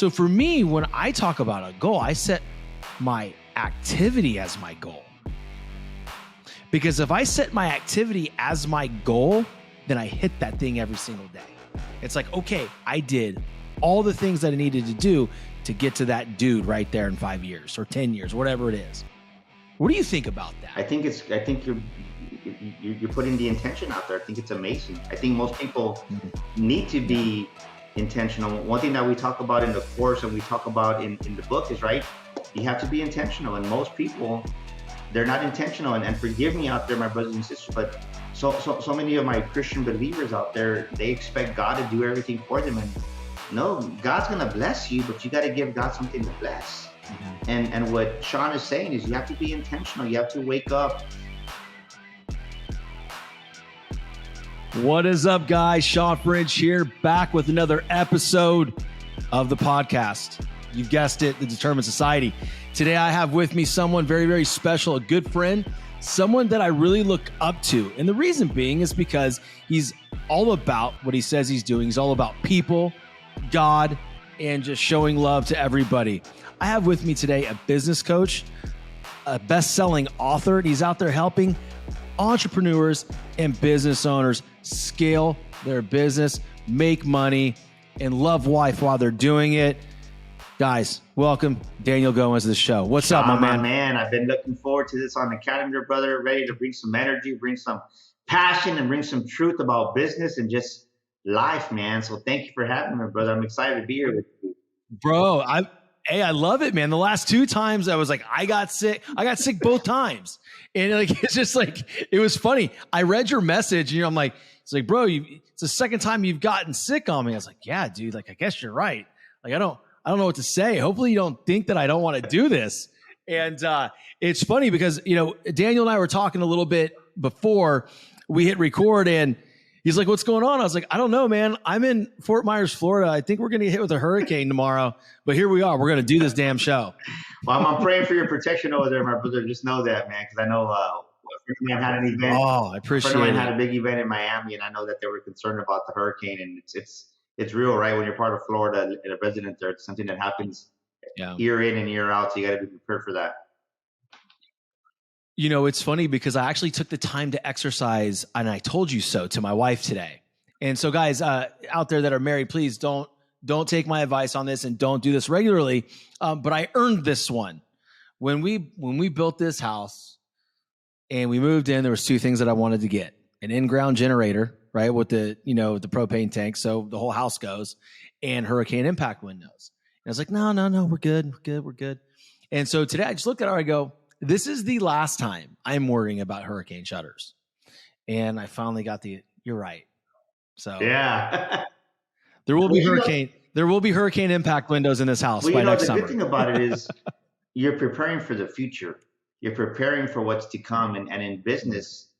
So for me, when I talk about a goal, I set my activity as my goal. Because if I set my activity as my goal, then I hit that thing every single day. It's like, okay, I did all the things that I needed to do to get to that dude right there in 5 years or 10 years, whatever it is. What do you think about that? I think you're putting the intention out there. I think it's amazing. I think most people need to be intentional. One thing that we talk about in the course and we talk about in the book is, right, you have to be intentional. And most people, they're not intentional. And forgive me out there, my brothers and sisters, but so many of my Christian believers out there, they expect God to do everything for them. And no, God's going to bless you, but you got to give God something to bless. And what Sean is saying is you have to be intentional. You have to wake up. What is up, guys? Sean Fridge here, back with another episode of the podcast. You've guessed it, The Determined Society. Today, I have with me someone very, very special, a good friend, someone that I really look up to. And the reason being is because he's all about what he says he's doing. He's all about people, God, and just showing love to everybody. I have with me today a business coach, a best-selling author, and he's out there helping entrepreneurs and business owners scale their business, make money, and love life while they're doing it. Guys, welcome Daniel Goins to the show. What's up, my man? Man, I've been looking forward to this on the calendar, brother. Ready to bring some energy, bring some passion, and bring some truth about business and just life, man. So thank you for having me, brother. I'm excited to be here with you. Bro, I love it, man. The last 2 times I was like, I got sick both times. And like, it's just like, it was funny. I read your message and I'm like, it's like, bro, it's the second time you've gotten sick on me. I was like, yeah, dude, like, I guess you're right. Like, I don't know what to say. Hopefully you don't think that I don't want to do this. And it's funny because, Daniel and I were talking a little bit before we hit record and he's like, what's going on? I was like, I don't know, man. I'm in Fort Myers, Florida. I think we're going to get hit with a hurricane tomorrow, but here we are. We're going to do this damn show. Well, I'm praying for your protection over there, my brother. Just know that, man, because I know a friend of mine had an event. Oh, I appreciate it. A friend of mine had a big event in Miami, and I know that they were concerned about the hurricane, and it's real, right? When you're part of Florida and a resident there, it's something that happens year in and year out, so you got to be prepared for that. It's funny because I actually took the time to exercise, and I told you so to my wife today. And so, guys out there that are married, please don't take my advice on this and don't do this regularly. But I earned this one when we built this house and we moved in. There was 2 things that I wanted to get: an in-ground generator, right, with the the propane tank, so the whole house goes, and hurricane impact windows. And I was like, no, we're good. And so today I just looked at her. I go, this is the last time I'm worrying about hurricane shutters. And I finally got you're right. So yeah, there will be hurricane impact windows in this house by next summer. The good thing about it is you're preparing for the future. You're preparing for what's to come. And in business,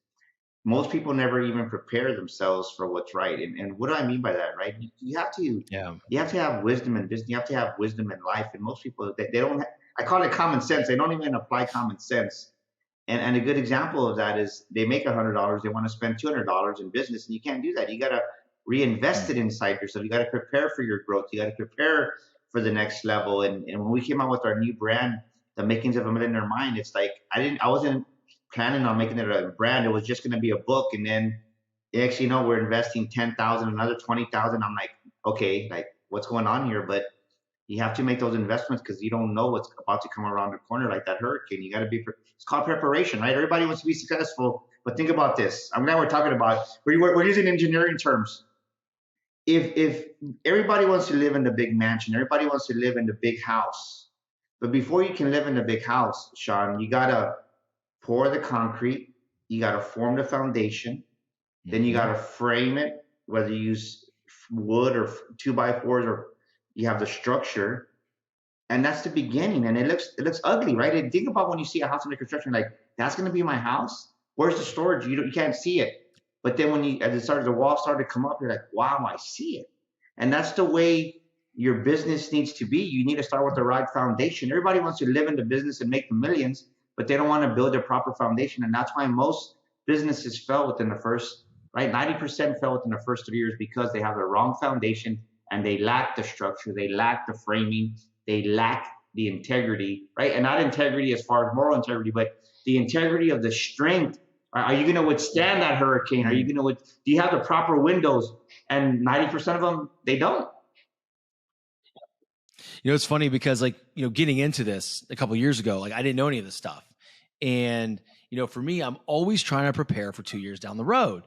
most people never even prepare themselves for what's right. And what do I mean by that, right? You have to have wisdom in business. You have to have wisdom in life. And most people, they don't I call it common sense. They don't even apply common sense. And a good example of that is they make $100. They want to spend $200 in business, and you can't do that. You got to reinvest it inside yourself. You got to prepare for your growth. You got to prepare for the next level. And when we came out with our new brand, The Makings of a Millionaire Mind, it's like I wasn't planning on making it a brand. It was just going to be a book. And then actually, we're investing $10,000, another $20,000. I'm like, okay, like what's going on here? But you have to make those investments because you don't know what's about to come around the corner like that hurricane. You got to be, it's called preparation, right? Everybody wants to be successful, but think about this. I'm glad we're talking about, we're using engineering terms. If everybody wants to live in the big mansion, everybody wants to live in the big house, but before you can live in the big house, Sean, you got to pour the concrete, you got to form the foundation, then you got to frame it, whether you use wood or 2x4s or you have the structure, and that's the beginning. And it looks ugly, right? And think about when you see a house under construction, like that's going to be my house. Where's the storage? You can't see it. But then as the walls started to come up, you're like, wow, I see it. And that's the way your business needs to be. You need to start with the right foundation. Everybody wants to live in the business and make the millions, but they don't want to build their proper foundation. And that's why most businesses fell within the first, right? 90% fell within the first 3 years because they have the wrong foundation and they lack the structure, they lack the framing, they lack the integrity, right? And not integrity as far as moral integrity, but the integrity of the strength. Are you going to withstand that hurricane? Are you going to, do you have the proper windows? And 90% of them, they don't. It's funny because getting into this a couple of years ago, I didn't know any of this stuff. And, for me, I'm always trying to prepare for 2 years down the road.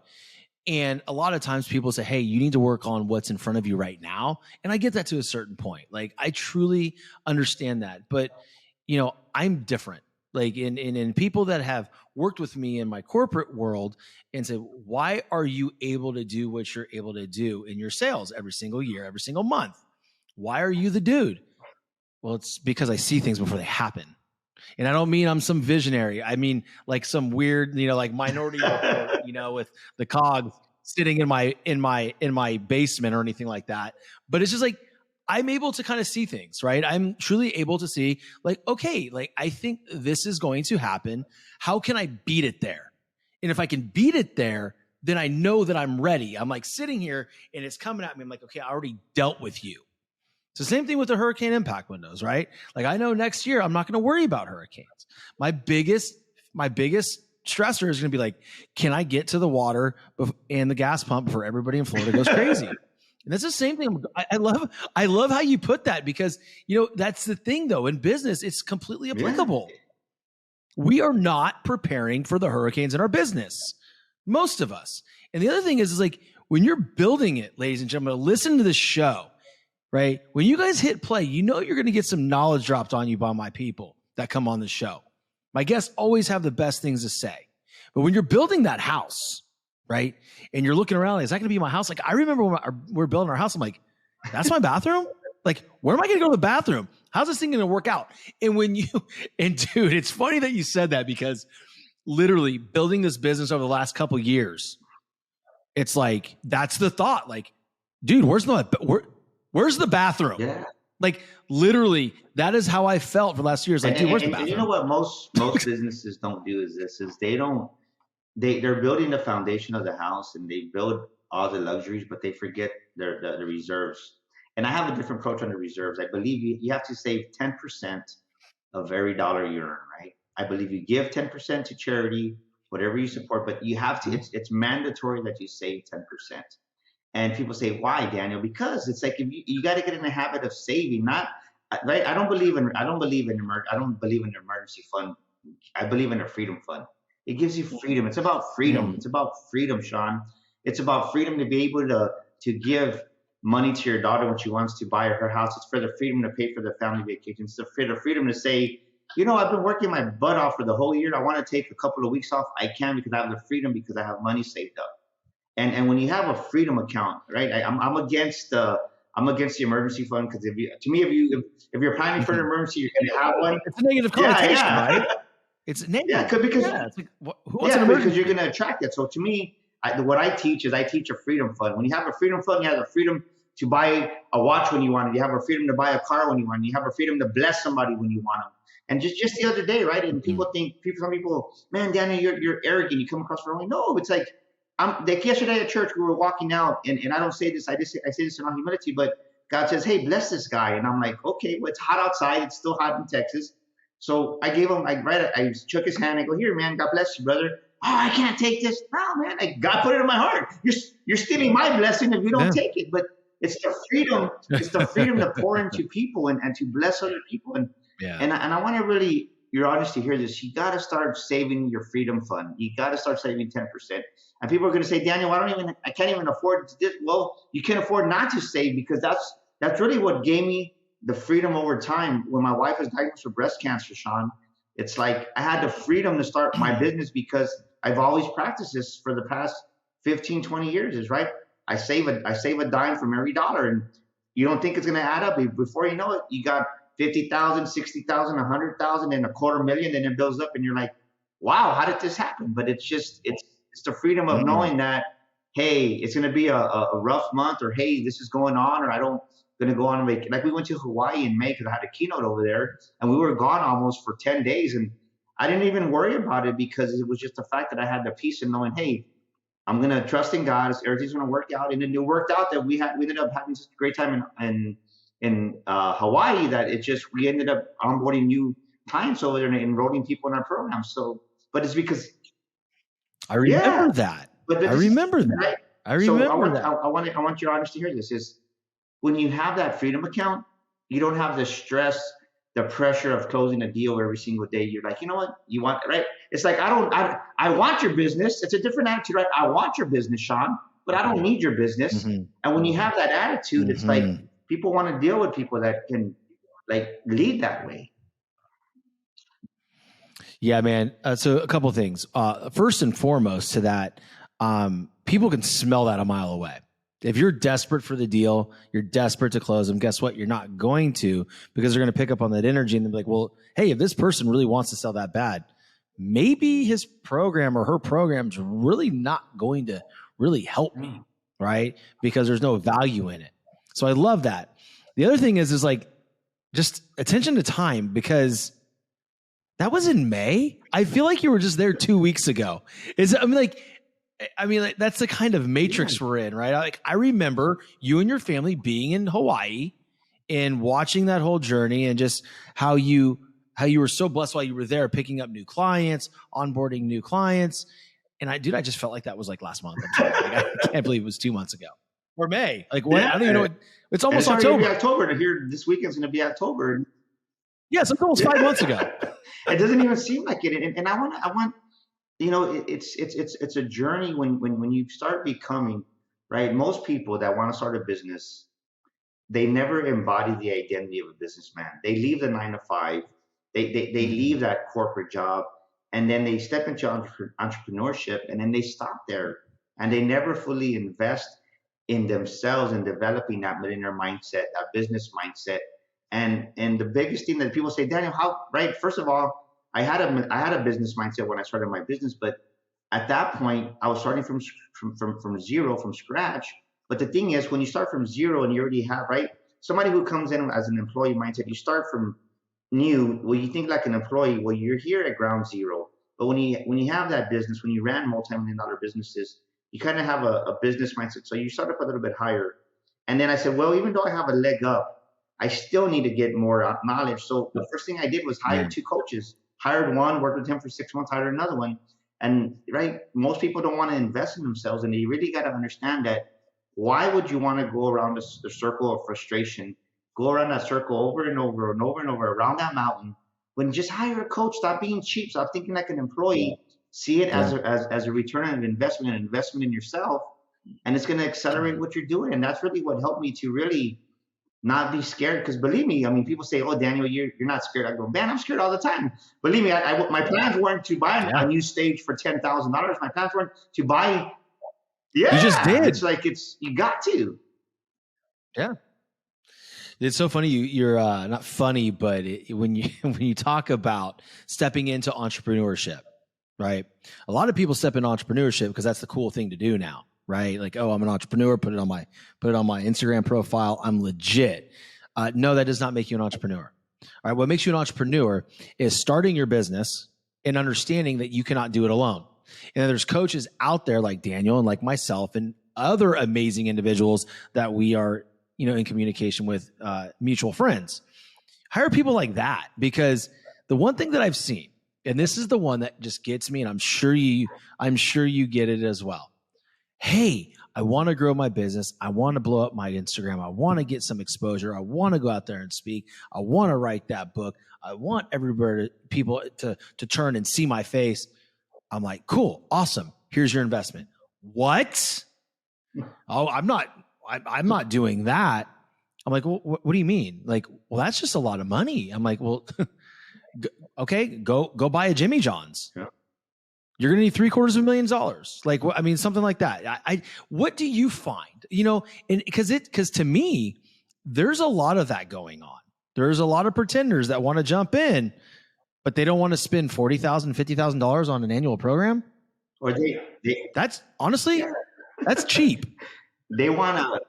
And a lot of times people say, hey, you need to work on what's in front of you right now. And I get that to a certain point. I truly understand that. But, I'm different. In people that have worked with me in my corporate world and said, why are you able to do what you're able to do in your sales every single year, every single month? Why are you the dude? Well, it's because I see things before they happen. And I don't mean I'm some visionary. I mean some weird, Minority Report, with the cogs sitting in my basement or anything like that. But it's just I'm able to kind of see things, right? I'm truly able to see okay, I think this is going to happen. How can I beat it there? And if I can beat it there, then I know that I'm ready. I'm sitting here and it's coming at me. I'm okay, I already dealt with you. It's the same thing with the hurricane impact windows, right? I know next year I'm not going to worry about hurricanes. My biggest stressor is going to be can I get to the water and the gas pump before everybody in Florida goes crazy? And that's the same thing. I love how you put that because, that's the thing though. In business, it's completely applicable. Yeah. We are not preparing for the hurricanes in our business. Most of us. And the other thing is when you're building it, ladies and gentlemen, listen to this show, right? When you guys hit play, you're going to get some knowledge dropped on you by my people that come on the show. My guests always have the best things to say. But when you're building that house, right? And you're looking around, is that going to be my house? I remember when we're building our house, I'm that's my bathroom? Where am I going to go to the bathroom? How's this thing going to work out? And dude, it's funny that you said that because literally building this business over the last couple of years, it's that's the thought. Dude, where's the bathroom? Yeah. Literally, that is how I felt for the last year. Dude, where's the bathroom? And you know what most businesses don't do is they're building the foundation of the house and they build all the luxuries, but they forget the reserves. And I have a different approach on the reserves. I believe you have to save 10% of every dollar you earn, right? I believe you give 10% to charity, whatever you support, but you have to, it's mandatory that you save 10%. And people say, why, Daniel? Because it's if you got to get in the habit of saving, not right. I don't believe in an emergency fund. I believe in a freedom fund. It gives you freedom. It's about freedom. It's about freedom, Sean. It's about freedom to be able to give money to your daughter when she wants to buy her house. It's for the freedom to pay for the family vacations. It's for the freedom to say, I've been working my butt off for the whole year. I want to take a couple of weeks off. I can because I have the freedom because I have money saved up. And when you have a freedom account, right? I'm against the emergency fund because if you're planning for an emergency, you're going to have one. It's a negative connotation, right? It's negative. Yeah, because who wants an emergency? Because you're going to attract it. So to me, what I teach a freedom fund. When you have a freedom fund, you have the freedom to buy a watch when you want it. You have a freedom to buy a car when you want it. You have a freedom to bless somebody when you want them. And just the other day, right? And some people, man, Daniel, you're arrogant. You come across the wrong way. No, it's yesterday at church, we were walking out, and I don't say this, I say this in all humility, but God says, hey, bless this guy. And I'm okay, well, it's hot outside. It's still hot in Texas. So I gave him, I shook his hand. I go, here, man, God bless you, brother. Oh, I can't take this. No, man, God put it in my heart. You're stealing my blessing if you don't take it. But it's the freedom to pour into people and to bless other people. And I want to really, your audience to hear this. You got to start saving your freedom fund. You got to start saving 10%. And people are going to say, Daniel, I can't even afford to do this. Well, you can afford not to save because that's really what gave me the freedom over time. When my wife was diagnosed with breast cancer, Sean, it's I had the freedom to start my business because I've always practiced this for the past 15, 20 years is right. I save a dime from every dollar, and you don't think it's going to add up. Before you know it, you got 50,000, 60,000, 100,000, and $250,000, and it builds up, and you're like, wow, how did this happen? But it's the freedom of knowing that, hey, it's going to be a rough month, or hey, this is going on, or I don't going to go on and make we went to Hawaii in May because I had a keynote over there, and we were gone almost for 10 days, and I didn't even worry about it because it was just the fact that I had the peace of knowing, hey, I'm going to trust in God. Everything's going to work out. And it worked out that we ended up having such a great time in Hawaii that we ended up onboarding new clients over there and enrolling people in our program. So, but it's because I remember that. I remember that. Right? I remember that. I want your audience to hear this is when you have that freedom account, you don't have the stress, the pressure of closing a deal every single day. You're like, you know what you want, right? It's like, I want your business. It's a different attitude, right? I want your business, Sean, but I don't need your business. Mm-hmm. And when you have that attitude, it's like people want to deal with people that can like lead that way. Yeah, man. So a couple of things. First and foremost to that, people can smell that a mile away. If you're desperate for the deal, you're desperate to close them, guess what? You're not going to, because they're going to pick up on that energy and they'll be like, well, hey, if this person really wants to sell that bad, maybe his program or her program's really not going to really help me, right? Because there's no value in it. So I love that. The other thing is like just attention to time, because that was in May. I feel like you were just there 2 weeks ago. I mean, that's the kind of matrix we're in, right? Like, I remember you and your family being in Hawaii and watching that whole journey, and just how you were so blessed while you were there, picking up new clients, onboarding new clients. And I just felt like that was like last month. I'm sorry. Like, I can't believe it was 2 months ago or May. Like, what? Yeah. I don't even know. It's almost October. October to hear this weekend's going to be October. Yes, it's almost 5 months ago. It doesn't even seem like it. And I want. You know, it's a journey when you start becoming, right? Most people that want to start a business, they never embody the identity of a businessman. They leave the 9 to 5, they leave that corporate job, and then they step into entrepreneurship, and then they stop there, and they never fully invest in themselves and developing that millionaire mindset, that business mindset. And the biggest thing that people say, Daniel, how, right? First of all, I had a business mindset when I started my business, but at that point I was starting from zero, from scratch. But the thing is, when you start from zero and you already have, right, somebody who comes in as an employee mindset, you start from new. Well, you think like an employee. Well, you're here at ground zero. But when you have that business, when you ran multi-million-dollar businesses, you kind of have a business mindset. So you start up a little bit higher. And then I said, well, even though I have a leg up, I still need to get more knowledge. So the first thing I did was hire 2 coaches. Hired one, worked with him for 6 months, hired another one. And right, most people don't want to invest in themselves, and you really got to understand that. Why would you want to go around the circle of frustration, go around that circle over and over and over and over around that mountain, when just hire a coach? Stop being cheap. Stop thinking like an employee. See it as a return on investment, an investment in yourself, and it's going to accelerate what you're doing. And that's really what helped me to really not be scared. Because believe me, I mean, people say, oh, Daniel, you're not scared. I go, man, I'm scared all the time. Believe me, my plans weren't to buy a new stage for $10,000. My plans weren't to buy. Yeah, you just did. It's like, you got to. Yeah. It's so funny. You're not funny, but when you talk about stepping into entrepreneurship, right? A lot of people step into entrepreneurship because that's the cool thing to do now. Right? Like, oh, I'm an entrepreneur, put it on my Instagram profile. I'm legit. No, that does not make you an entrepreneur. All right. What makes you an entrepreneur is starting your business and understanding that you cannot do it alone. And there's coaches out there like Daniel and like myself and other amazing individuals that we are, in communication with, mutual friends. Hire people like that, because the one thing that I've seen, and this is the one that just gets me, and I'm sure you get it as well. Hey, I want to grow my business. I want to blow up my Instagram. I want to get some exposure. I want to go out there and speak. I want to write that book. I want people to turn and see my face. I'm like, cool, awesome. Here's your investment. What? Oh, I'm not doing that. I'm like, well, what do you mean? Like, well, that's just a lot of money. I'm like, well, okay, go buy a Jimmy John's. Yeah. You're going to need $750,000. Like, I mean, something like that. What do you find? And because to me, there's a lot of that going on. There's a lot of pretenders that want to jump in, but they don't want to spend $40,000, $50,000 on an annual program. Or that's honestly, that's cheap. They want to.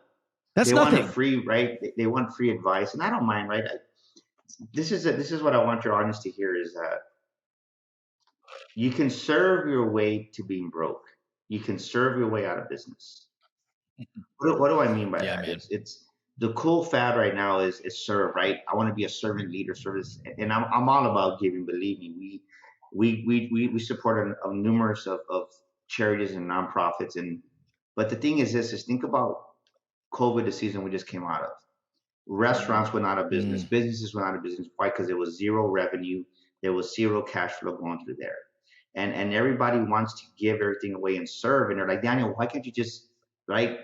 That's they nothing. Want free, right? They want free advice, and I don't mind, right? This is what I want your audience to hear is that you can serve your way to being broke. you can serve your way out of business. What do I mean by Yeah, that? man. It's the cool fad right now is serve, right? I want to be a servant leader, service, and I'm all about giving. Believe me, we support a numerous of charities and nonprofits, and but the thing is this: is think about COVID, the season we just came out of. Restaurants went out of business. Mm. Businesses went out of business. Why? Because there was zero revenue. There was zero cash flow going through there. And everybody wants to give everything away and serve. And they're like, Daniel, why can't you just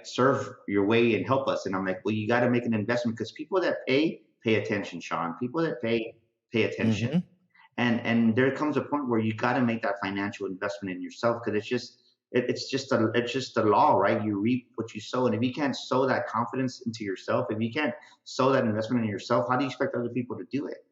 serve your way and help us? And I'm like, well, you got to make an investment because people that pay attention, Sean. People that pay attention. Mm-hmm. And there comes a point where you got to make that financial investment in yourself because it's just a law, right? You reap what you sow, and if you can't sow that confidence into yourself, if you can't sow that investment in yourself, how do you expect other people to do it?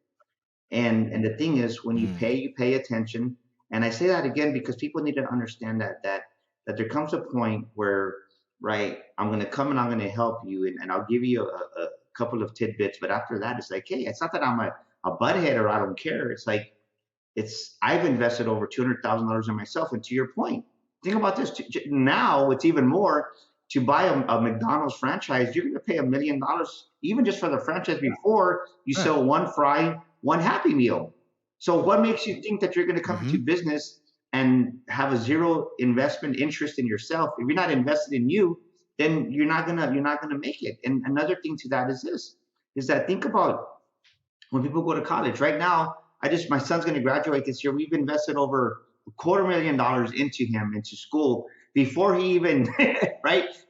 And the thing is, when you pay attention. And I say that again because people need to understand that there comes a point where, right, I'm going to come and I'm going to help you, and I'll give you a couple of tidbits, but after that, it's like, hey, it's not that I'm a butthead or I don't care. It's like I've invested over $200,000 in myself, and to your point, think about this. Now it's even more. To buy a McDonald's franchise, you're going to pay $1 million even just for the franchise before you sell one fry, one Happy Meal. So what makes you think that you're going to come into business and have a zero investment interest in yourself? If you're not invested in you, then you're not gonna make it. And another thing to that is this: is that think about when people go to college. Right now, my son's going to graduate this year. We've invested over $250,000 into him, into school, before he even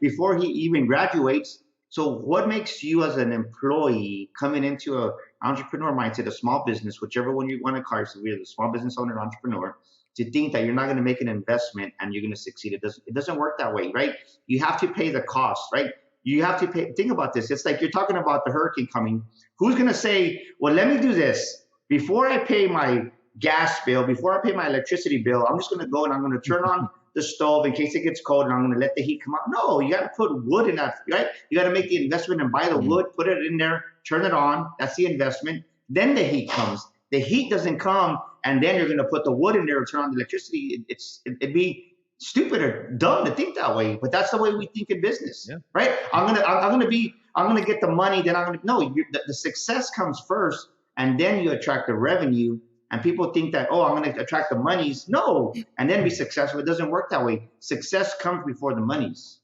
before he even graduates. So what makes you as an employee coming into a entrepreneur mindset, a small business, whichever one you want to call yourself, either a small business owner or entrepreneur, to think that you're not going to make an investment and you're going to succeed? It doesn't work that way, right? You have to pay the cost, right? You have to pay. Think about this. It's like you're talking about the hurricane coming. Who's going to say, well, let me do this before I pay my gas bill, before I pay my electricity bill, I'm just going to go and I'm going to turn on the stove in case it gets cold and I'm going to let the heat come out. No, you got to put wood in that, right? You got to make the investment and buy the wood, put it in there, turn it on. That's the investment. Then the heat comes. The heat doesn't come and then you're going to put the wood in there and turn on the electricity. It'd be stupid or dumb to think that way, but that's the way we think in business, right? I'm gonna get the money, then the success comes first, and then you attract the revenue. And people think that, oh, I'm gonna attract the monies, no, and then be successful. It doesn't work that way. Success comes before the monies.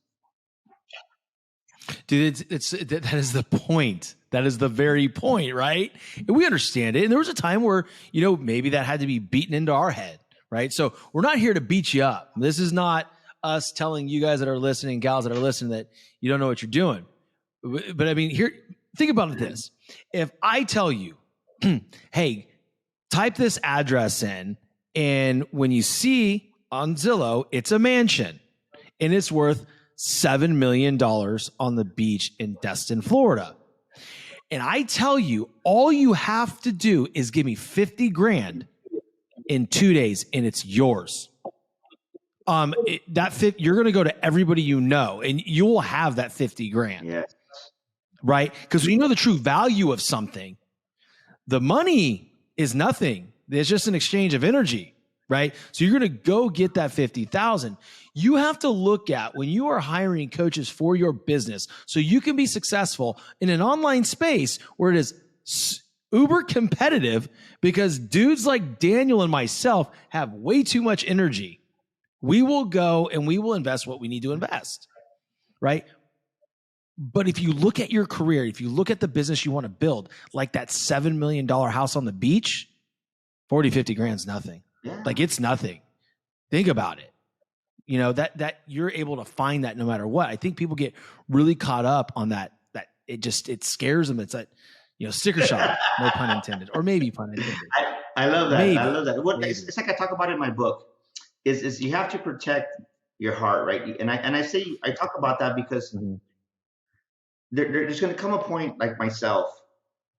Dude, that is the point. That is the very point, right? And we understand it. And there was a time where, maybe that had to be beaten into our head, right? So we're not here to beat you up. This is not us telling you guys that are listening, gals that are listening, that you don't know what you're doing. But I mean, think about this. If I tell you, hey, type this address in, and when you see on Zillow, it's a mansion and it's worth $7 million on the beach in Destin, Florida. And I tell you, all you have to do is give me 50 grand in 2 days and it's yours. You're going to go to everybody you know and you will have that 50 grand. Yeah. Right? Because when you know the true value of something, the money is nothing. It's just an exchange of energy. Right? So you're going to go get that 50,000. You have to look at when you are hiring coaches for your business so you can be successful in an online space where it is uber competitive, because dudes like Daniel and myself have way too much energy. We will go and we will invest what we need to invest. Right? But if you look at your career, if you look at the business you want to build, like that $7 million house on the beach, 40, 50 grand is nothing. Yeah. Like it's nothing. Think about it. That you're able to find that no matter what. I think people get really caught up on that it scares them. It's that, sticker shock, no pun intended, or maybe pun intended. I love that. Maybe. I love that. It's like I talk about it in my book is you have to protect your heart, right? And I talk about that because there's going to come a point, like myself,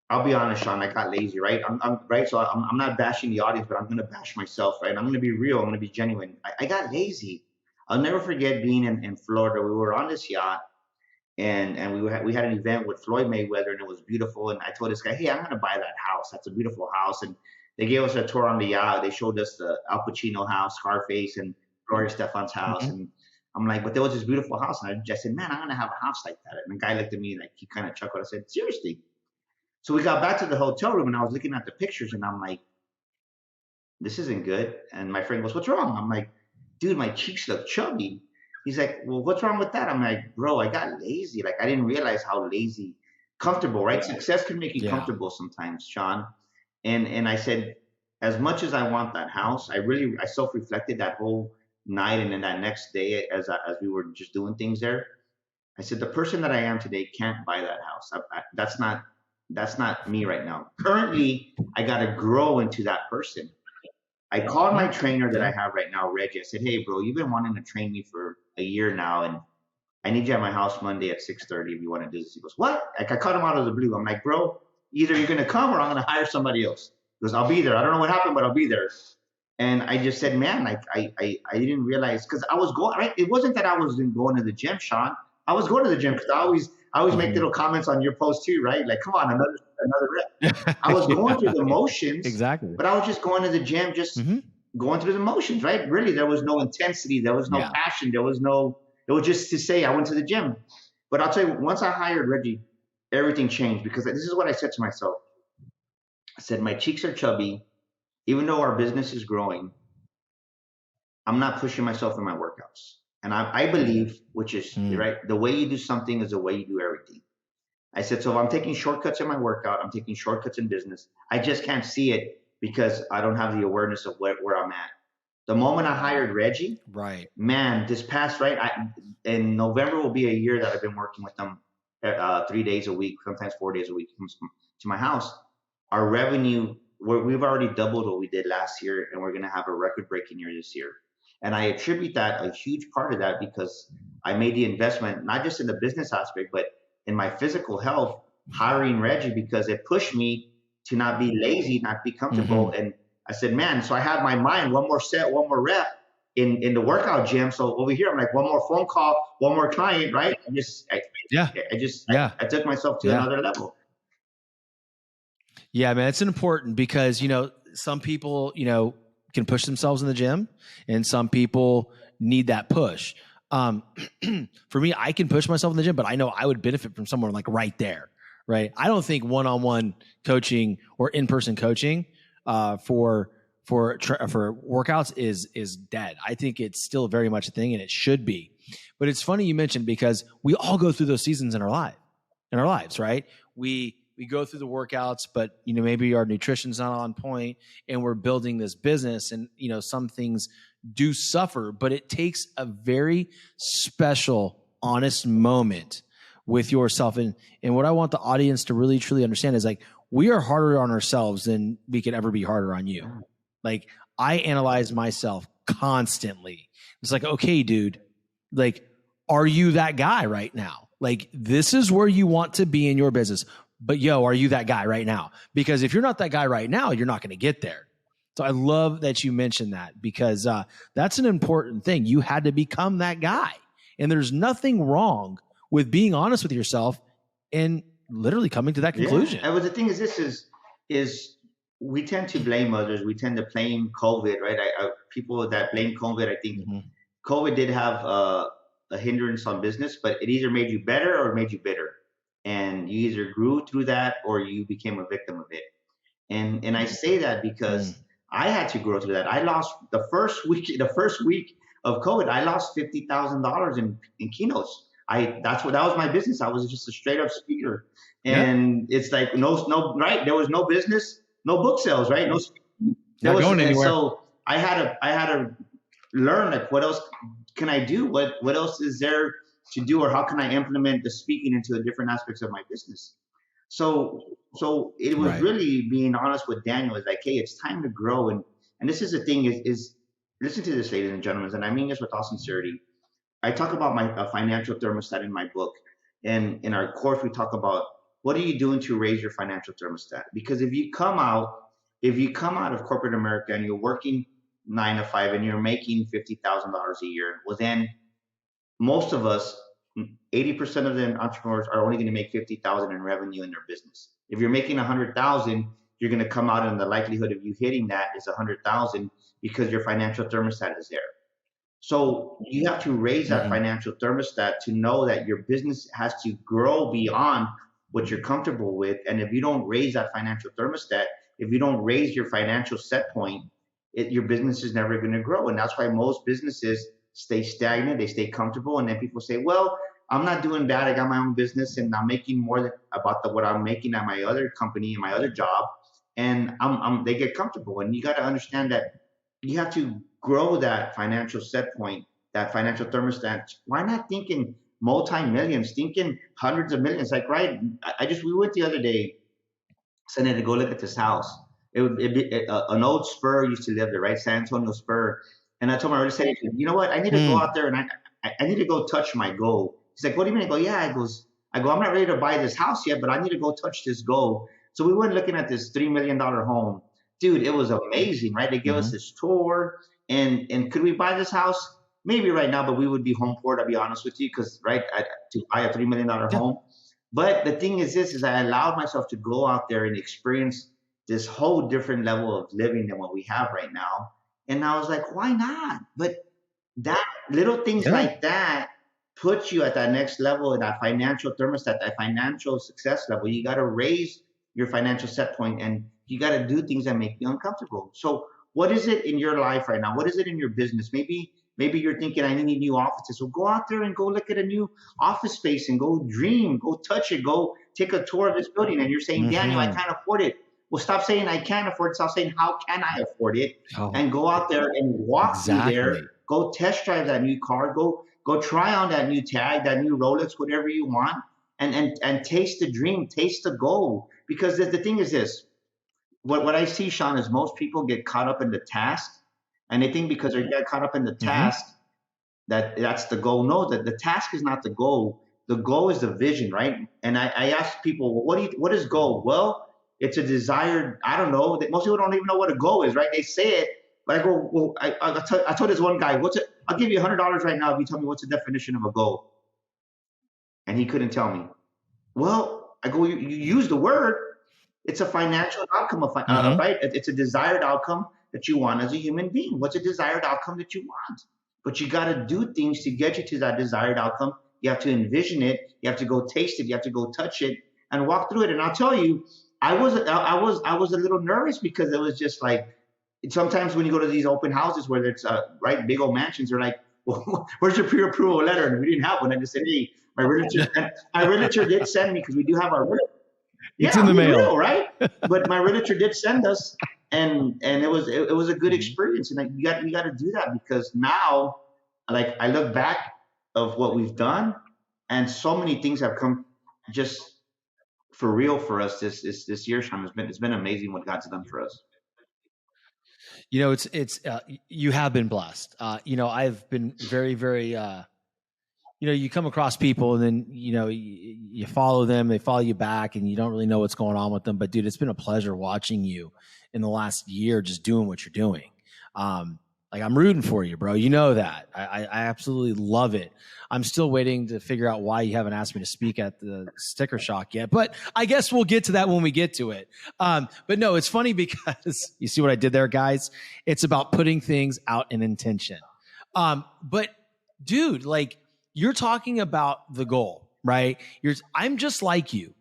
I'll be honest, Sean, I got lazy, right? I'm right. So I'm not bashing the audience, but I'm going to bash myself, right? I'm going to be real. I'm going to be genuine. I got lazy. I'll never forget being in Florida. We were on this yacht and we had an event with Floyd Mayweather and it was beautiful. And I told this guy, hey, I'm going to buy that house. That's a beautiful house. And they gave us a tour on the yacht. They showed us the Al Pacino house, Scarface, and Gloria Stefan's house. And I'm like, but there was this beautiful house. And I just said, man, I'm going to have a house like that. And the guy looked at me like, he kind of chuckled. I said, seriously? So we got back to the hotel room and I was looking at the pictures and I'm like, this isn't good. And my friend goes, what's wrong? I'm like, dude, my cheeks look chubby. He's like, well, what's wrong with that? I'm like, bro, I got lazy. Like, I didn't realize how lazy, comfortable, right? Success can make you comfortable sometimes, Sean. And I said, as much as I want that house, I self-reflected that whole night and then that next day as we were just doing things there. I said, the person that I am today can't buy that house. That's not me right now. Currently, I got to grow into that person. I called my trainer that I have right now, Reggie. I said, hey, bro, you've been wanting to train me for a year now, and I need you at my house Monday at 6:30 if you want to do this. He goes, what? Like, I cut him out of the blue. I'm like, bro, either you're going to come or I'm going to hire somebody else. He goes, I'll be there. I don't know what happened, but I'll be there. And I just said, man, like, I didn't realize, because I was going, right? It wasn't that I wasn't going to the gym, Sean. I was going to the gym because I always make little comments on your post too, right? Like, come on, another rep. I was going through the motions. Exactly. But I was just going to the gym, just going through the motions, right? Really, there was no intensity. There was no passion. It was just to say I went to the gym. But I'll tell you, once I hired Reggie, everything changed, because this is what I said to myself. I said, my cheeks are chubby. Even though our business is growing, I'm not pushing myself in my workouts. And I believe, which is right, the way you do something is the way you do everything. I said, so if I'm taking shortcuts in my workout, I'm taking shortcuts in business. I just can't see it because I don't have the awareness of where I'm at. The moment I hired Reggie, right, man, this past, in November will be a year that I've been working with them 3 days a week, sometimes 4 days a week. He comes to my house. Our revenue, we've already doubled what we did last year, and we're going to have a record-breaking year this year. And I attribute that, a huge part of that, because I made the investment, not just in the business aspect, but in my physical health, hiring Reggie, because it pushed me to not be lazy, not be comfortable. And I said, man, so I have my mind, one more set, one more rep in the workout gym. So over here, I'm like, one more phone call, one more client, right? I took myself to another level. Yeah, man, it's important because, some people, can push themselves in the gym, and some people need that push. For me, I can push myself in the gym, but I know I would benefit from someone like right there, right? I don't think one-on-one coaching or in-person coaching for workouts is dead. I think it's still very much a thing, and it should be. But it's funny you mentioned, because we all go through those seasons in our lives, right? We go through the workouts, but maybe our nutrition's not on point, and we're building this business, and some things do suffer, but it takes a very special, honest moment with yourself. And what I want the audience to really truly understand is, like, we are harder on ourselves than we could ever be harder on you. Like, I analyze myself constantly. It's like, okay, dude, like, are you that guy right now? Like, this is where you want to be in your business. But are you that guy right now? Because if you're not that guy right now, you're not going to get there. So I love that you mentioned that, because that's an important thing. You had to become that guy. And there's nothing wrong with being honest with yourself and literally coming to that conclusion. And the thing is, is we tend to blame others. We tend to blame COVID, right? People that blame COVID, I think COVID did have a hindrance on business, but it either made you better or it made you bitter. And you either grew through that or you became a victim of it. And I say that because I had to grow through that. I lost the first week of COVID, I lost $50,000 in keynotes. That was my business. I was just a straight up speaker. And it's like, right. There was no business, no book sales, right? Not going anywhere. So I had to learn, like, what else can I do? What else is there to do, or how can I implement the speaking into the different aspects of my business? So it was really being honest with Daniel. Is like, hey, it's time to grow. And this is the thing is listen to this, ladies and gentlemen, and I mean this with all sincerity. I talk about my financial thermostat in my book. And in our course, we talk about, what are you doing to raise your financial thermostat? Because if you come out of corporate America and you're working 9 to 5 and you're making $50,000 a year, well, then most of us, 80% of the entrepreneurs are only going to make $50,000 in revenue in their business. If you're making $100,000, you're going to come out, and the likelihood of you hitting that is $100,000, because your financial thermostat is there. So you have to raise that financial thermostat to know that your business has to grow beyond what you're comfortable with. And if you don't raise that financial thermostat, if you don't raise your financial set point, your business is never going to grow. And that's why most businesses stay stagnant, they stay comfortable. And then people say, well, I'm not doing bad. I got my own business and I'm making more than about what I'm making at my other company and my other job. And they get comfortable. And you got to understand that you have to grow that financial set point, that financial thermostat. Why not thinking multi-millions, thinking hundreds of millions? Like, right, we went the other day, Sunday, to go look at this house. An old Spur used to live there, right? San Antonio Spur. And I told my real estate agent, you know what? I need to go out there and I need to go touch my goal. He's like, what do you mean? I go, yeah. I go, I'm not ready to buy this house yet, but I need to go touch this goal. So we went looking at this $3 million home. Dude, it was amazing, right? They gave us this tour. And could we buy this house? Maybe right now, but we would be home poor, to be honest with you, because, right, to buy a $3 million home. But the thing is this, is I allowed myself to go out there and experience this whole different level of living than what we have right now. And I was like, why not? But that little things like that put you at that next level, in that financial thermostat, that financial success level. You got to raise your financial set point, and you got to do things that make you uncomfortable. So what is it in your life right now? What is it in your business? Maybe you're thinking, I need new offices. So go out there and go look at a new office space and go dream, go touch it, go take a tour of this building. And you're saying, Daniel, I can't afford it. Well, stop saying I can't afford it. Stop saying, how can I afford it? And go out there and walk through there. Go test drive that new car. Go try on that new tag, that new Rolex, whatever you want. And taste the dream, taste the goal. Because the thing is this, what I see, Sean, is most people get caught up in the task. And they think because they get caught up in the task, that's the goal. No, the task is not the goal. The goal is the vision, right? And I ask people, well, what is goal? Well, it's a desired, I don't know. Most people don't even know what a goal is, right? They say it, but I go, well, I told this one guy, I'll give you $100 right now if you tell me what's the definition of a goal. And he couldn't tell me. Well, I go, you use the word. It's a financial outcome, right? It's a desired outcome that you want as a human being. What's a desired outcome that you want? But you got to do things to get you to that desired outcome. You have to envision it. You have to go taste it. You have to go touch it and walk through it. And I'll tell you, I was a little nervous because it was just like, sometimes when you go to these open houses where it's right, big old mansions, they're like, well, where's your pre-approval letter? And we didn't have one. I just said, hey, my realtor did send me, because we do have our realtor. It's in the mail, real, right? But my realtor did send us, and it was a good experience. And you got to do that, because now, like, I look back of what we've done, and so many things have come just for real for us this year, Sean. It's been amazing what God's done for us. You know, it's you have been blessed. You know, I've been very, very. You know, you come across people and then, you know, you follow them, they follow you back, and you don't really know what's going on with them. But dude, it's been a pleasure watching you in the last year, just doing what you're doing. Like, I'm rooting for you, bro. You know that. I absolutely love it. I'm still waiting to figure out why you haven't asked me to speak at the Sticker Shock yet, but I guess we'll get to that when we get to it. But no, it's funny because you see what I did there, guys? It's about putting things out in intention. But dude, like, you're talking about the goal, right? I'm just like you.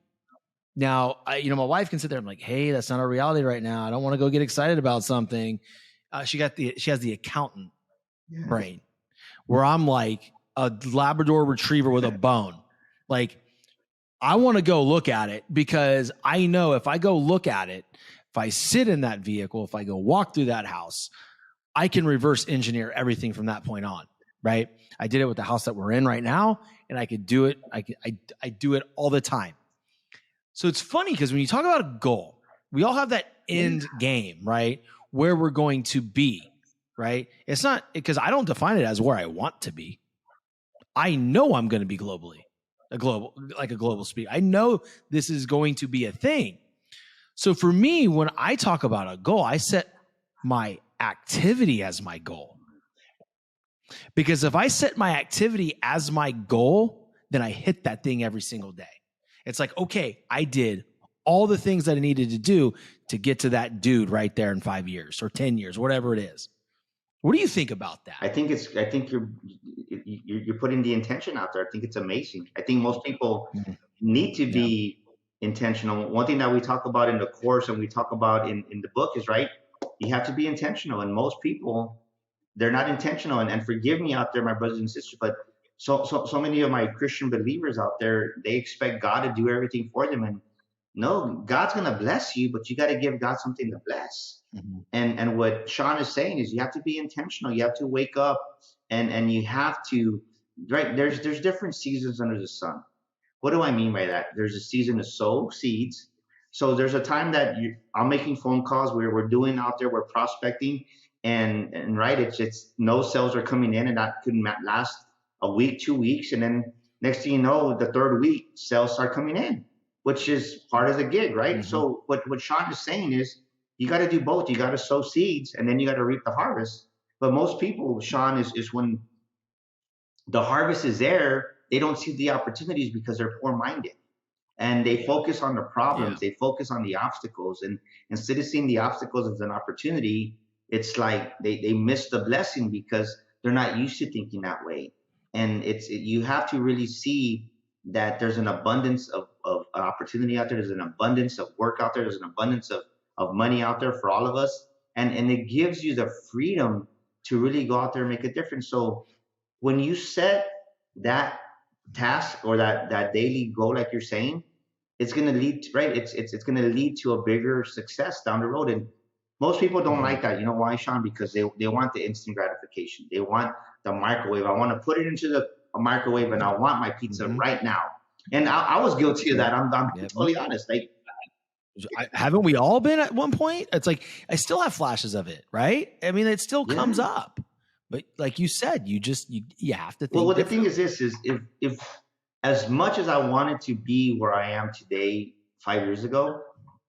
Now, my wife can sit there and I'm like, hey, that's not our reality right now. I don't want to go get excited about something. She has the accountant brain, where I'm like a Labrador retriever with a bone. Like, I want to go look at it, because I know if I go look at it, if I sit in that vehicle, if I go walk through that house, I can reverse engineer everything from that point on. Right? I did it with the house that we're in right now, and I could do it. I do it all the time. So it's funny, because when you talk about a goal, we all have that end game, right? Where we're going to be, right? It's not, because I don't define it as where I want to be. I know I'm going to be a global speaker. I know this is going to be a thing. So for me, when I talk about a goal, I set my activity as my goal. Because if I set my activity as my goal, then I hit that thing every single day. It's like, okay, I did all the things that I needed to do to get to that dude right there in 5 years or 10 years, whatever it is. What do you think about that? I think you're putting the intention out there. I think it's amazing. I think most people need to be intentional. One thing that we talk about in the course and we talk about in the book is, right, you have to be intentional. And most people, they're not intentional. And forgive me out there, my brothers and sisters, but so many of my Christian believers out there, they expect God to do everything for them. And no, God's going to bless you, but you got to give God something to bless. And what Sean is saying is you have to be intentional. You have to wake up and you have to, right? There's different seasons under the sun. What do I mean by that? There's a season to sow seeds. So there's a time that I'm making phone calls where we're doing out there, we're prospecting, and right, it's no sales are coming in, and that could last a week, 2 weeks, and then next thing you know, the third week, sales start coming in, which is part of the gig, right? So what Sean is saying is you got to do both. You got to sow seeds, and then you got to reap the harvest. But most people, Sean, is when the harvest is there, they don't see the opportunities because they're poor-minded. And they focus on the problems. They focus on the obstacles. And instead of seeing the obstacles as an opportunity, it's like they miss the blessing because they're not used to thinking that way. And you have to really see that there's an abundance of opportunity out there. There's an abundance of work out there. There's an abundance of money out there for all of us. And it gives you the freedom to really go out there and make a difference. So when you set that task or that daily goal, like you're saying, it's going to lead to, right? It's going to lead to a bigger success down the road. And most people don't like that. You know why, Sean? Because they want the instant gratification. They want the microwave. I want to put it into a microwave and I want my pizza right now. And I was guilty of that. I'm totally honest. Like, haven't we all been at one point? It's like, I still have flashes of it, right? I mean, it still comes up. But like you said, you have to think. Well, the thing is this, is if as much as I wanted to be where I am today 5 years ago,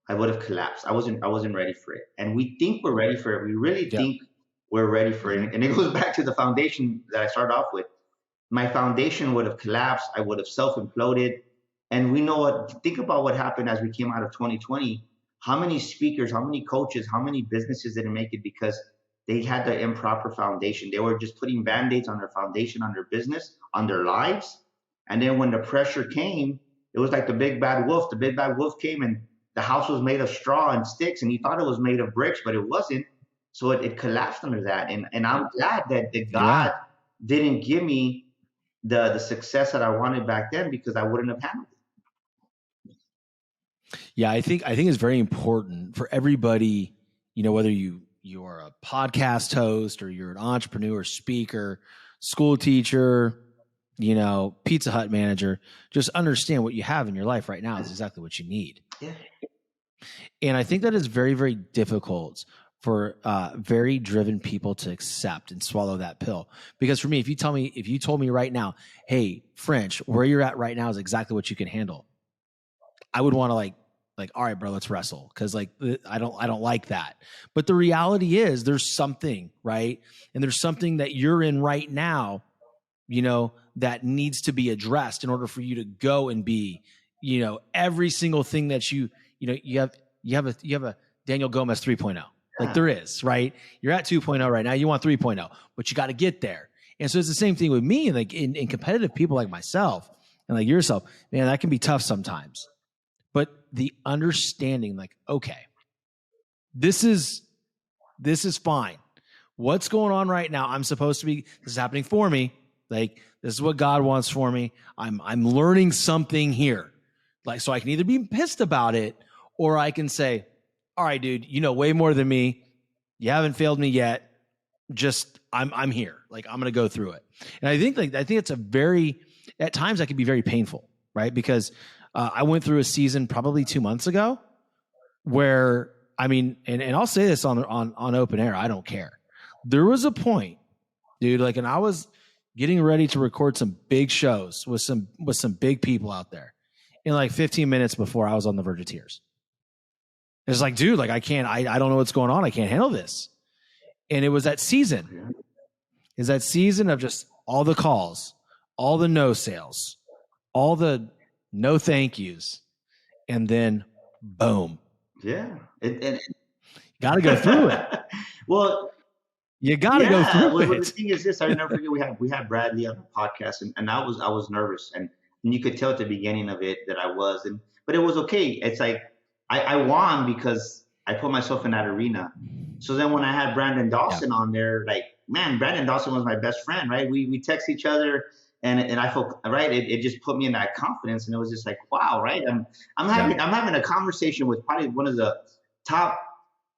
I would have collapsed. I wasn't ready for it. And we think we're ready for it. We really think we're ready for it. And it goes back to the foundation that I started off with. My foundation would have collapsed. I would have self-imploded. And we know think about what happened as we came out of 2020. How many speakers, how many coaches, how many businesses didn't make it because they had the improper foundation? They were just putting Band-Aids on their foundation, on their business, on their lives. And then when the pressure came, it was like the big bad wolf. The big bad wolf came and the house was made of straw and sticks, and he thought it was made of bricks, but it wasn't. So it collapsed under that. And I'm glad that God didn't give me the success that I wanted back then, because I wouldn't have handled it. Yeah, I think it's very important for everybody, whether you are a podcast host or you're an entrepreneur, speaker, school teacher, Pizza Hut manager, just understand what you have in your life right now is exactly what you need. Yeah. And I think that is very, very difficult for very driven people to accept and swallow that pill. Because for me, if you told me right now, hey, French, where you're at right now is exactly what you can handle, I would want to like, all right, bro, let's wrestle. Cause I don't like that. But the reality is there's something, right? And there's something that you're in right now, that needs to be addressed in order for you to go and be, every single thing that you have a Daniel Gomez 3.0. Like there is, right? You're at 2.0 right now. You want 3.0, but you got to get there. And so it's the same thing with me. Like in competitive people like myself and like yourself, man, that can be tough sometimes. But the understanding, like, okay, this is fine. What's going on right now? I'm supposed to be, this is happening for me. Like, this is what God wants for me. I'm learning something here. Like, so I can either be pissed about it or I can say, all right, dude, you know way more than me. You haven't failed me yet. Just, I'm here. Like, I'm going to go through it. And I think it's at times that can be very painful, right? Because I went through a season probably 2 months ago where, and I'll say this on open air, I don't care. There was a point, dude, and I was getting ready to record some big shows with some big people out there. In like 15 minutes before, I was on the verge of tears. It's like, dude, I can't, I don't know what's going on. I can't handle this. And it was that season. Is that season of just all the calls, all the no sales, all the no thank yous, and then boom. Yeah. Got to go through it. Well, You got to go through well, it. the thing is this, I never forget, we had Bradley on the podcast, and I was nervous, and you could tell at the beginning of it that I was, but it was okay. It's like I won because I put myself in that arena. So then when I had Brandon Dawson on there, like, man, Brandon Dawson was my best friend, right? We text each other, and I felt right. It just put me in that confidence, and it was just like, wow, right? I'm having a conversation with probably one of the top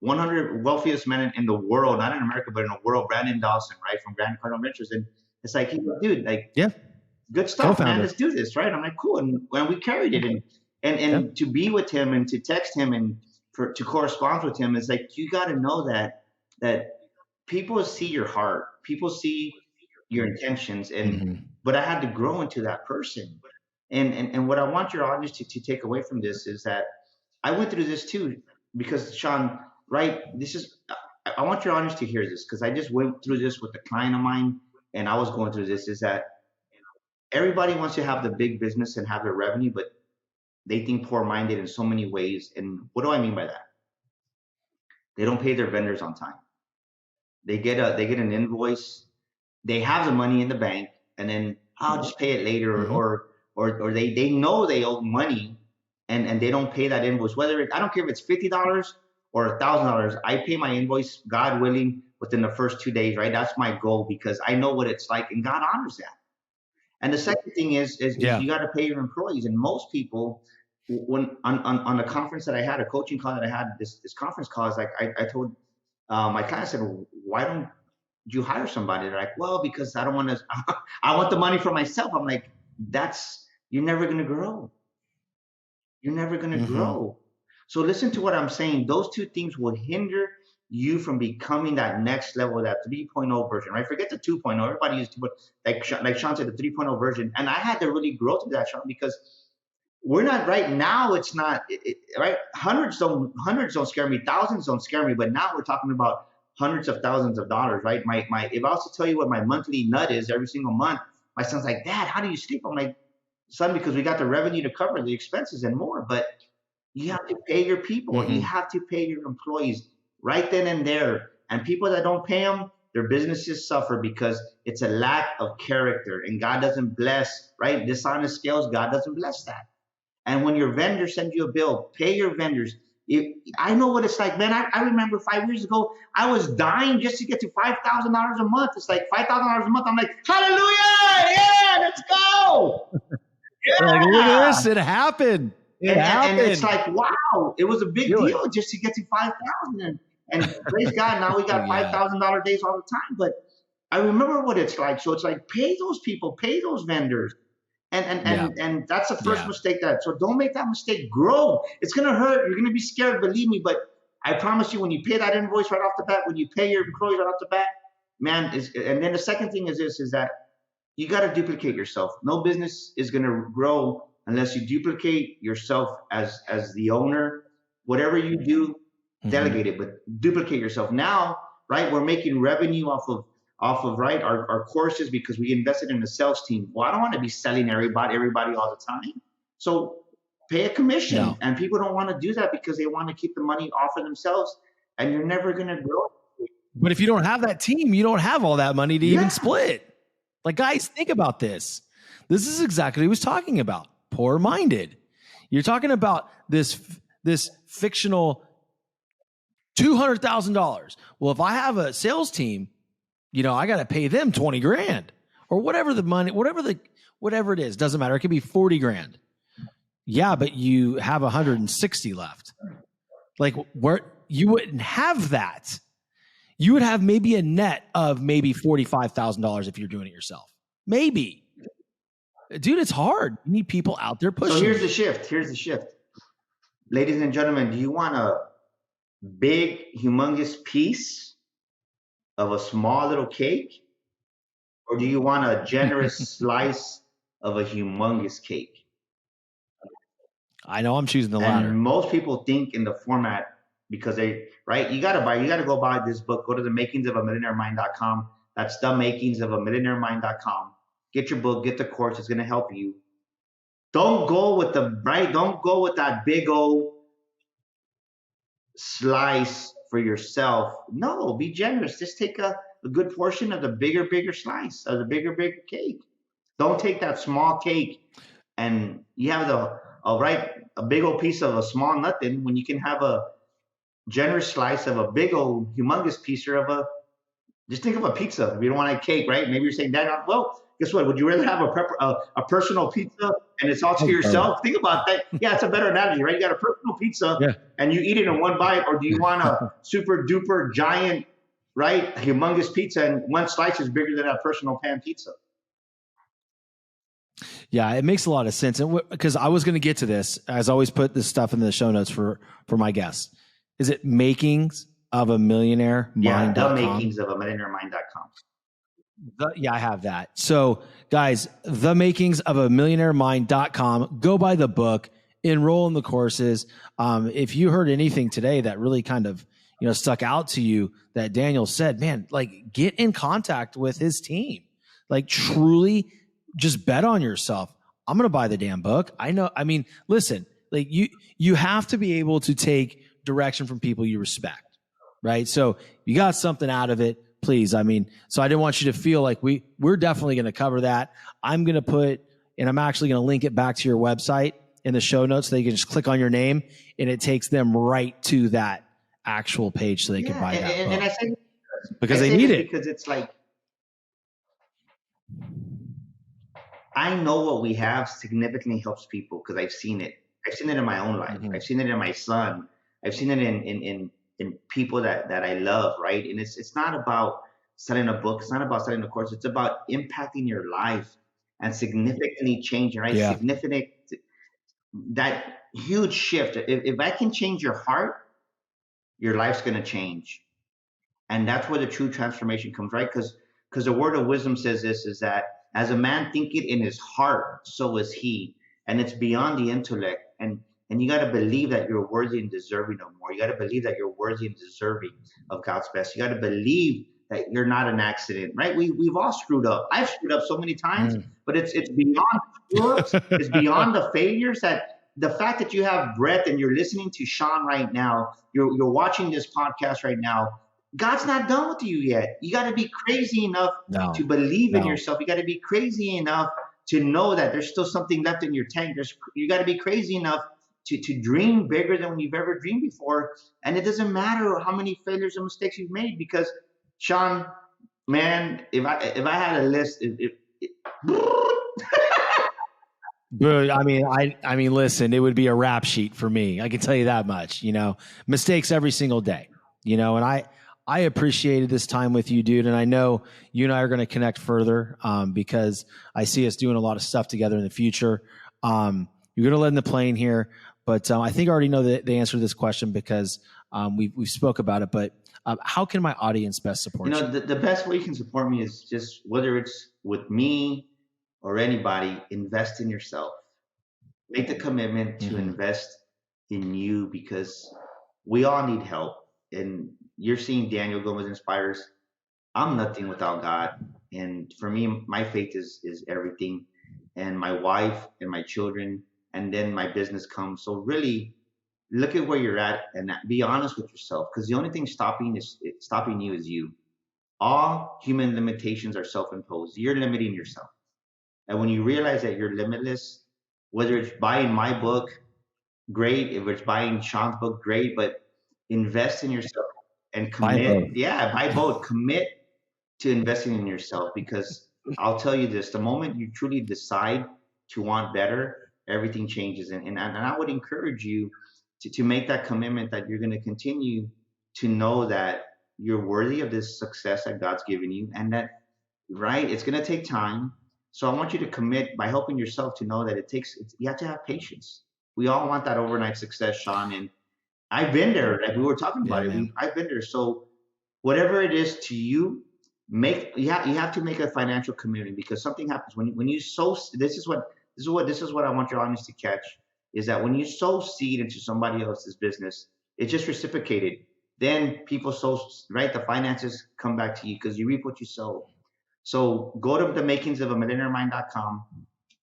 100 wealthiest men in the world, not in America, but in the world, Brandon Dawson, right, from Grand Cardinal Ventures. And it's like, dude, like, good stuff, Co-founder. man. Let's do this, right? I'm like, cool. And when we carried it, and to be with him and to text him and to correspond with him, it's like, you got to know that people see your heart, people see your intentions, and but I had to grow into that person. And what I want your audience to take away from this is that I went through this too, because Sean, right? I want your audience to hear this, because I just went through this with a client of mine, and I was going through this, is that everybody wants to have the big business and have their revenue, but they think poor-minded in so many ways. And what do I mean by that? They don't pay their vendors on time. They get an invoice, they have the money in the bank, and then I'll just pay it later, or they know they owe money, and they don't pay that invoice. I don't care if it's $50 or $1,000, I pay my invoice, God willing, within the first 2 days, right? That's my goal, because I know what it's like, and God honors that. And the second thing is you got to pay your employees. And most people, when on a conference that I had, a coaching call that I had, this conference call, is like, I told my client, I said, why don't you hire somebody? They're like, well, because I don't want to, I want the money for myself. I'm like, you're never going to grow. You're never going to grow. So listen to what I'm saying. Those two things will hinder you from becoming that next level, that 3.0 version, right? Forget the 2.0. Everybody uses 2.0. Like Sean said, the 3.0 version. And I had to really grow through that, Sean, because we're not right now. It's not right. Hundreds don't scare me. Thousands don't scare me. But now we're talking about hundreds of thousands of dollars, right? If I was to tell you what my monthly nut is every single month, my son's like, Dad, how do you sleep? I'm like, son, because we got the revenue to cover the expenses and more. But you have to pay your people. You have to pay your employees right then and there. And people that don't pay them, their businesses suffer, because it's a lack of character. And God doesn't bless, right? Dishonest scales, God doesn't bless that. And when your vendor sends you a bill, pay your vendors. I know what it's like, man. I remember 5 years ago, I was dying just to get to $5,000 a month. It's like $5,000 a month. I'm like, hallelujah, yeah, let's go. Yeah. Like, look at this, it happened. And it's like, wow, it was a big deal just to get to 5,000. And praise God, now we got $5,000 days all the time. But I remember what it's like. So it's like, pay those people, pay those vendors. And that's the first mistake. So don't make that mistake. Grow. It's going to hurt. You're going to be scared, believe me. But I promise you, when you pay that invoice right off the bat, when you pay your employees right off the bat, man, and then the second thing is that you got to duplicate yourself. No business is going to grow unless you duplicate yourself as the owner. Whatever you do, delegate it, but duplicate yourself. Now, right, we're making revenue off of right our courses, because we invested in a sales team. Well, I don't want to be selling everybody all the time. So pay a commission. And people don't want to do that because they want to keep the money off of themselves, and you're never going to grow. But if you don't have that team, you don't have all that money to even split. Like, guys, think about this. This is exactly what he was talking about. Poor-minded. You're talking about this fictional $200,000. Well, if I have a sales team, I got to pay them 20 grand or whatever the money, whatever it is, doesn't matter. It could be 40 grand. Yeah, but you have 160 left. Like, where you wouldn't have that. You would have maybe a net of maybe $45,000 if you're doing it yourself. Maybe. Dude, it's hard. You need people out there pushing. So here's the shift. Ladies and gentlemen, do you want a big, humongous piece of a small little cake? Or do you want a generous slice of a humongous cake? I know I'm choosing the latter. And most people think in the format, because you got to go buy this book. Go to the makingsofamillionairemind.com. That's the makingsofamillionairemind.com. Get your book, get the course. It's going to help you. Don't go with that big old slice for yourself. No, be generous. Just take a a good portion of the bigger slice, of the bigger cake. Don't take that small cake and you have a big old piece of a small nothing when you can have a generous slice of a big old humongous piece just think of a pizza. If you don't want a cake, right? Maybe you're saying that. Well, guess what? Would you rather have a personal pizza and it's all to yourself? Think about that. Yeah, it's a better analogy, right? You got a personal pizza and you eat it in one bite, or do you want a super duper giant, right, humongous pizza and one slice is bigger than a personal pan pizza? Yeah, it makes a lot of sense. And because I was going to get to this, as I always put this stuff in the show notes for my guests. Is it makings of a millionaire mind.com? Yeah, the makings of a millionairemind.com. Yeah, I have that. So guys, the makings of a millionairemind.com. Go buy the book, enroll in the courses. If you heard anything today that really kind of, stuck out to you that Daniel said, man, like get in contact with his team, like truly just bet on yourself. I'm going to buy the damn book. Listen, like you have to be able to take direction from people you respect, right? So you got something out of it, please. So I didn't want you to feel like we're definitely going to cover that. I'm going to put, and I'm actually going to link it back to your website in the show notes so they can just click on your name and it takes them right to that actual page so they can buy that book. And I say because they need it. Because it's like, I know what we have significantly helps people because I've seen it. I've seen it in my own life. Mm-hmm. I've seen it in my son. I've seen it in people that I love, right? And it's not about selling a book. It's not about selling a course. It's about impacting your life and significantly changing, right? Yeah. Significant, that huge shift. If I can change your heart, your life's going to change. And that's where the true transformation comes, right? Because the word of wisdom says this, is that as a man thinketh in his heart, so is he. And it's beyond the intellect. And you got to believe that you're worthy and deserving of more. You got to believe that you're worthy and deserving of God's best. You got to believe that you're not an accident, right? We've all screwed up. I've screwed up so many times, but it's beyond screw-ups. It's beyond the failures. That the fact that you have breath and you're listening to Sean right now, you're watching this podcast right now, God's not done with you yet. You got to be crazy enough to believe in yourself. You got to be crazy enough to know that there's still something left in your tank. You got to be crazy enough to dream bigger than you've ever dreamed before. And it doesn't matter how many failures and mistakes you've made, because Sean, man, if I had a list, But I mean, listen, it would be a rap sheet for me. I can tell you that much, mistakes every single day, and I appreciated this time with you, dude. And I know you and I are going to connect further because I see us doing a lot of stuff together in the future. You're going to land the plane here, but I think I already know the answer to this question because we've spoke about it. But how can my audience best support you? The best way you can support me is just, whether it's with me or anybody, invest in yourself. Make the commitment to invest in you, because we all need help. And you're seeing Daniel Gomez Inspires. I'm nothing without God. And for me, my faith is everything. And my wife and my children, and then my business comes. So really look at where you're at and be honest with yourself, because the only thing stopping you is you. All human limitations are self-imposed. You're limiting yourself. And when you realize that you're limitless, whether it's buying my book, great. If it's buying Sean's book, great. But invest in yourself and commit. Buy both. Commit to investing in yourself, because I'll tell you this: the moment you truly decide to want better, everything changes. And I would encourage you to make that commitment, that you're going to continue to know that you're worthy of this success that God's given you, and that, right, it's going to take time. So I want you to commit by helping yourself to know that you have to have patience. We all want that overnight success, Sean, and I've been there. Like we were talking about it. I've been there. So whatever it is to you, you have to make a financial commitment, because something happens when you sow. This is what I want your audience to catch, is that when you sow seed into somebody else's business, it's just reciprocated. Then people sow, right? The finances come back to you because you reap what you sow. So go to the makings of a millionairemind.com.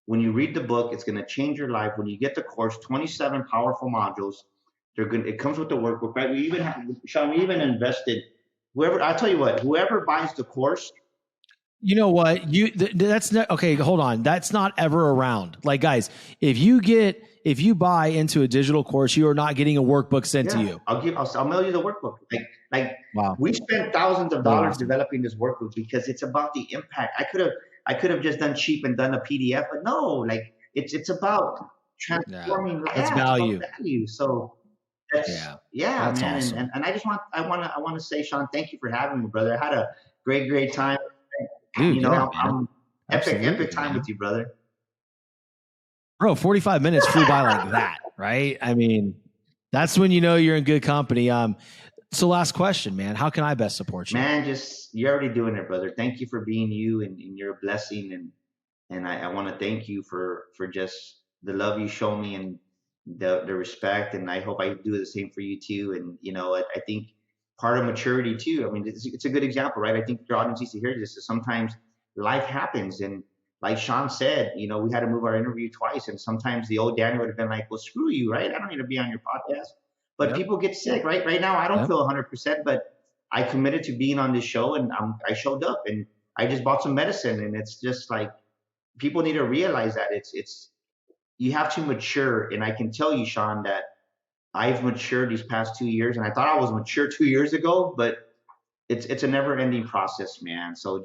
When you read the book, it's going to change your life. When you get the course, 27 powerful modules. It comes with the workbook, right? We even invested I'll tell you what, whoever buys the course. You know what? That's not okay. Hold on. That's not ever around. Like, guys, if you buy into a digital course, you are not getting a workbook sent to you. I'll mail you the workbook. Wow. We spent thousands of dollars developing this workbook because it's about the impact. I could have just done cheap and done a PDF, but no, like it's about transforming that's value. So that's that's man. Awesome. And I want to say, Sean, thank you for having me, brother. I had a great time. Dude, I'm epic time with you, brother. Bro, 45 minutes flew by like that, right? I mean, that's when you know you're in good company. So last question, man. How can I best support you? Man, you're already doing it, brother. Thank you for being you, and you're a blessing. And I want to thank you for just the love you show me and the respect. And I hope I do the same for you too. And I think part of maturity too. I mean, it's a good example, right? I think your audience needs to hear this. Is sometimes life happens, and like Sean said, we had to move our interview twice, and sometimes the old Daniel would have been like, "Well, screw you, right? I don't need to be on your podcast." But people get sick, right? Right now, I don't feel 100%, but I committed to being on this show, and I showed up, and I just bought some medicine, and it's just like people need to realize that it's you have to mature, and I can tell you, Sean, that I've matured these past 2 years, and I thought I was mature 2 years ago, but it's a never-ending process, man. So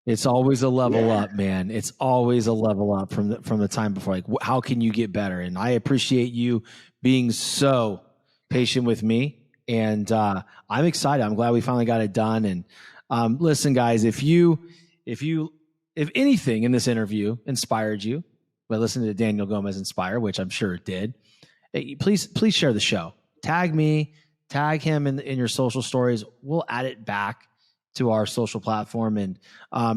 it's always a level up, man. It's always a level up from the time before. Like, how can you get better? And I appreciate you being so patient with me, and I'm excited. I'm glad we finally got it done. And listen, guys, if anything in this interview inspired you, by listening to Daniel Gomez inspire, which I'm sure it did, please share the show. Tag me, tag him in your social stories. We'll add it back to our social platform. And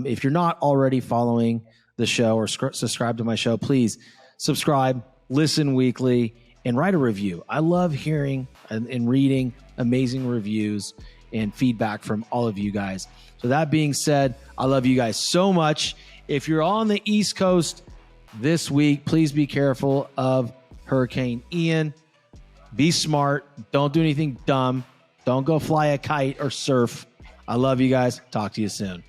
if you're not already following the show or subscribe to my show, please subscribe, listen weekly, and write a review. I love hearing and reading amazing reviews and feedback from all of you guys. So that being said, I love you guys so much. If you're on the East Coast this week, please be careful of Hurricane Ian. Be smart. Don't do anything dumb. Don't go fly a kite or surf. I love you guys. Talk to you soon.